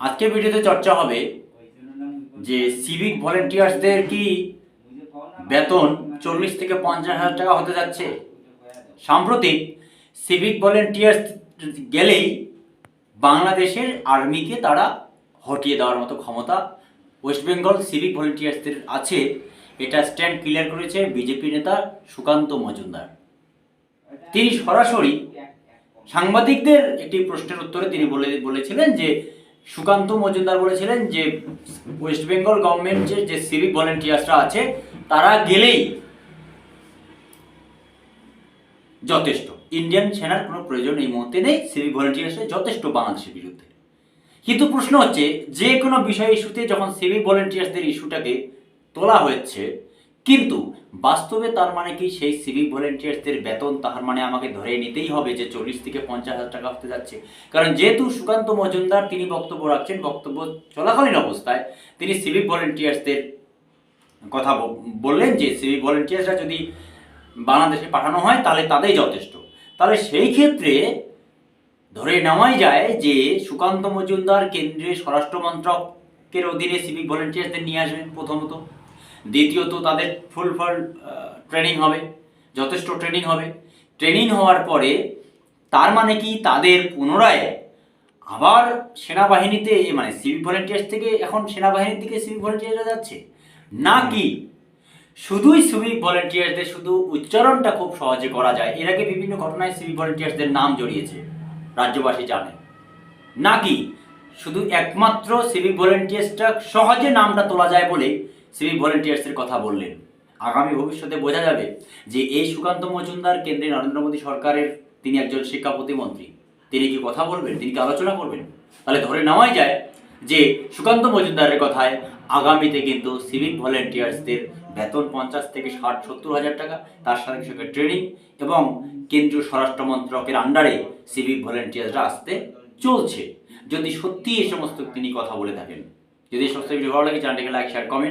আজকের ভিডিওতে চর্চা হবে যে সিভিক ভলেন্টিয়ার্সদের কি বেতন 40 থেকে 50,000 টাকা হতে যাচ্ছে। সাম্প্রতিক সিভিক ভলেন্টিয়ার্স গেলেই বাংলাদেশের আর্মিকে তারা হটিয়ে দেওয়ার মতো ক্ষমতা ওয়েস্ট বেঙ্গল সিভিক ভলেন্টিয়ার্সদের আছে, এটা স্ট্যান্ড ক্লিয়ার করেছে বিজেপি নেতা সুকান্ত মজুমদার। তিনি সরাসরি সাংবাদিকদের একটি প্রশ্নের উত্তরে তিনি বলেছিলেন যে সুকান্ত মজুমদার বলেছিলেন যে ওয়েস্ট বেঙ্গল গভর্নমেন্টের যে সিভিক ভলেন্টিয়ার্সরা আছে তারা গেলেই যথেষ্ট, ইন্ডিয়ান সেনার কোনো প্রয়োজন এই মুহূর্তে নেই, সিভিক ভলেন্টিয়ার্সের যথেষ্ট বাংলাদেশের বিরুদ্ধে। কিন্তু প্রশ্ন হচ্ছে যে কোনো বিষয় ইস্যুতে যখন সিভিক ভলেন্টিয়ার্সদের ইস্যুটাকে তোলা হয়েছে, কিন্তু বাস্তবে তার মানে কি সেই সিভিক ভলেন্টিয়ার্সদের বেতন তার মানে আমাকে ধরে নিতেই হবে যে 40 থেকে 50,000 টাকা হতে যাচ্ছে। কারণ যেহেতু সুকান্ত মজুমদার তিনি বক্তব্য রাখছেন, বক্তব্য চলাকালীন অবস্থায় তিনি সিভিক ভলেন্টিয়ার্সদের কথা বললেন যে সিভিক ভলেন্টিয়ার্সরা যদি বাংলাদেশে পাঠানো হয় তাহলে তাদেরই যথেষ্ট। তাহলে সেই ক্ষেত্রে ধরে নেওয়াই যায় যে সুকান্ত মজুমদার কেন্দ্রীয় স্বরাষ্ট্র মন্ত্রকের অধীনে সিভিক ভলেন্টিয়ার্সদের নিয়ে আসবেন প্রথমত, দ্বিতীয়ত তাদের ফুল ট্রেনিং হবে, যথেষ্ট ট্রেনিং হবে। ট্রেনিং হওয়ার পরে তার মানে কি তাদের পুনরায় আবার সেনাবাহিনীতে, মানে সিভিক ভলেন্টিয়ার্স থেকে এখন সেনাবাহিনীর দিকে সিভিক ভলেন্টিয়ার্সরা যাচ্ছে নাকি শুধুই সিভিক ভলেন্টিয়ার্সদের শুধু উচ্চারণটা খুব সহজে করা যায়, এর আগে বিভিন্ন ঘটনায় সিভিক ভলেন্টিয়ার্সদের নাম জড়িয়েছে রাজ্যবাসী জানে, নাকি শুধু একমাত্র সিভিক ভলেন্টিয়ার্সটা সহজে নামটা তোলা যায় বলে সিভিক ভলেন্টিয়ার্সের কথা বললেন। আগামী ভবিষ্যতে বোঝা যাবে যে এই সুকান্ত মজুমদার কেন্দ্রে নরেন্দ্র মোদী সরকারের তিনি একজন শিক্ষা প্রতিমন্ত্রী, তিনি কি কথা বলবেন, তিনি কি আলোচনা করবেন। তাহলে ধরে নেওয়াই যায় যে সুকান্ত মজুমদারের কথায় আগামীতে কিন্তু সিভিক ভলেন্টিয়ার্সদের বেতন 50 থেকে 60-70 হাজার টাকা, তার সাথে সঙ্গে ট্রেনিং এবং কেন্দ্রীয় স্বরাষ্ট্র মন্ত্রকের আন্ডারে সিভিক ভলেন্টিয়ার্সরা আসতে চলছে। যদি সত্যি এই সমস্ত তিনি কথা বলে থাকেন, যদি এই সমস্ত ভিডিও ভালো লাগে চ্যানেলটিকে লাইক, শেয়ার, কমেন্ট